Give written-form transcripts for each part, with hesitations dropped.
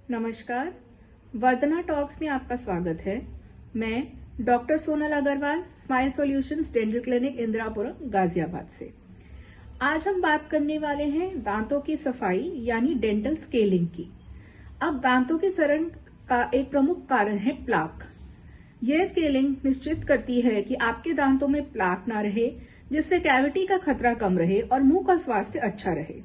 नमस्कार, वर्धना टॉक्स में आपका स्वागत है। मैं doctor Sonal Agarwal, smile solutions dental clinic Indirapuram Ghaziabad से। आज हम बात करने वाले हैं दांतों की सफाई यानी डेंटल स्केलिंग की। अब दांतों की सड़न का एक प्रमुख कारण है प्लाक। यह स्केलिंग निश्चित करती है कि आपके दांतों में प्लाक ना रहे, जिससे कैविटी का खतरा कम रहे और मुंह का स्वास्थ्य अच्छा रहे।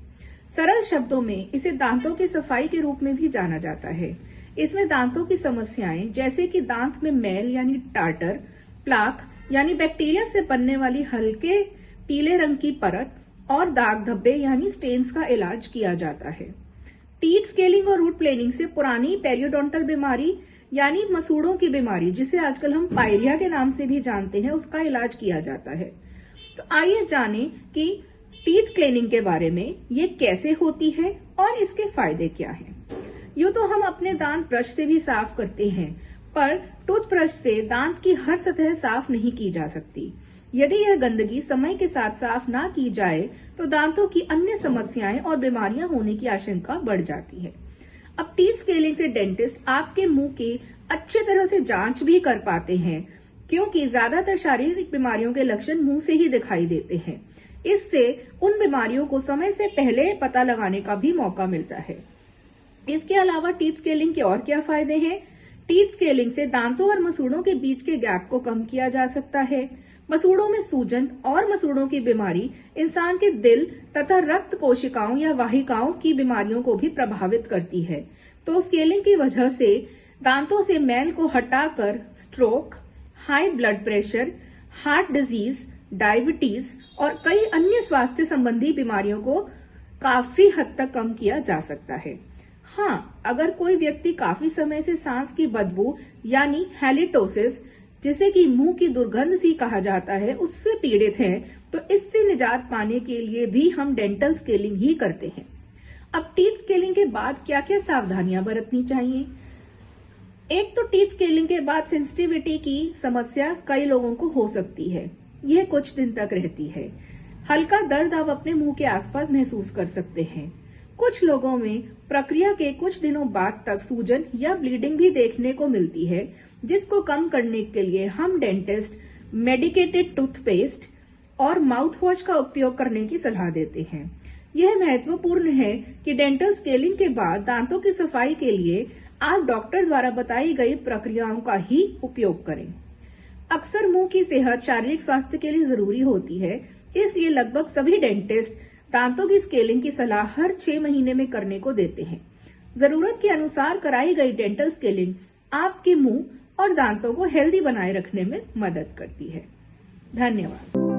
सरल शब्दों में इसे दांतों की सफाई के रूप में भी जाना जाता है। इसमें दांतों की समस्याएं जैसे कि दांत में मैल यानी टार्टर, प्लाक यानी बैक्टीरिया से बनने वाली हल्के पीले रंग की परत और दाग धब्बे यानी स्टेन्स का इलाज किया जाता है। टीथ स्केलिंग और रूट प्लेनिंग से पुरानी पेरियोडोंटल बीमारी यानी मसूड़ों की बीमारी, जिसे आजकल हम पायरिया के नाम से भी जानते हैं, उसका इलाज किया जाता है। तो आइए जानें कि टीथ क्लीनिंग के बारे में ये कैसे होती है और इसके फायदे क्या हैं। यूं तो हम अपने दांत ब्रश से भी साफ करते हैं, पर टूथब्रश से दांत की हर सतह साफ नहीं की जा सकती। यदि यह गंदगी समय के साथ साफ ना की जाए तो दांतों की अन्य समस्याएं और बीमारियां होने की आशंका बढ़ जाती है। अब टीथ स्केलिंग से डेंटिस्ट आपके मुंह की अच्छी तरह से जांच भी कर पाते हैं, क्योंकि ज्यादातर शारीरिक बीमारियों के लक्षण मुंह से ही दिखाई देते हैं। इससे उन बीमारियों को समय से पहले पता लगाने का भी मौका मिलता है। इसके अलावा टीथ स्केलिंग के और क्या फायदे हैं? टीथ स्केलिंग से दांतों और मसूड़ों के बीच के गैप को कम किया जा सकता है। मसूड़ों में सूजन और मसूड़ों की बीमारी इंसान के दिल तथा रक्त कोशिकाओं या वाहिकाओं की बीमारियों को भी प्रभावित करती है। तो स्केलिंग की वजह से दांतों से मैल को हटाकर stroke, high blood pressure, heart disease, diabetes और कई अन्य स्वास्थ्य संबंधी बीमारियों को काफी हद तक कम किया जा सकता है। हाँ, अगर कोई व्यक्ति काफी समय से सांस की बदबू यानी हैलिटोसिस, जिसे कि मुंह की दुर्गंध सी कहा जाता है, उससे पीड़ित है, तो इससे निजात पाने के लिए भी हम डेंटल स्केलिंग ही करते हैं। अब टीथ स्केलिंग के बाद क्या क्या सावधानियां बरतनी चाहिए? एक तो टीथ स्केलिंग के बाद सेंसिटिविटी की समस्या कई लोगों को हो सकती है। यह कुछ दिन तक रहती है। हल्का दर्द आप अपने मुंह के आसपास महसूस कर सकते हैं। कुछ लोगों में प्रक्रिया के कुछ दिनों बाद तक सूजन या ब्लीडिंग भी देखने को मिलती है, जिसको कम करने के लिए हम डेंटिस्ट मेडिकेटेड टूथपेस्ट और माउथ वॉश का उपयोग करने की सलाह देते हैं। यह महत्वपूर्ण है कि डेंटल स्केलिंग के बाद दांतों की सफाई के लिए आप डॉक्टर द्वारा बताई गई प्रक्रियाओं का ही उपयोग करें। अक्सर मुंह की सेहत शारीरिक स्वास्थ्य के लिए जरूरी होती है, इसलिए लगभग सभी डेंटिस्ट दांतों की स्केलिंग की सलाह हर 6 महीने में करने को देते हैं। जरूरत के अनुसार कराई गई डेंटल स्केलिंग आपके मुंह और दांतों को हेल्दी बनाए रखने में मदद करती है। धन्यवाद।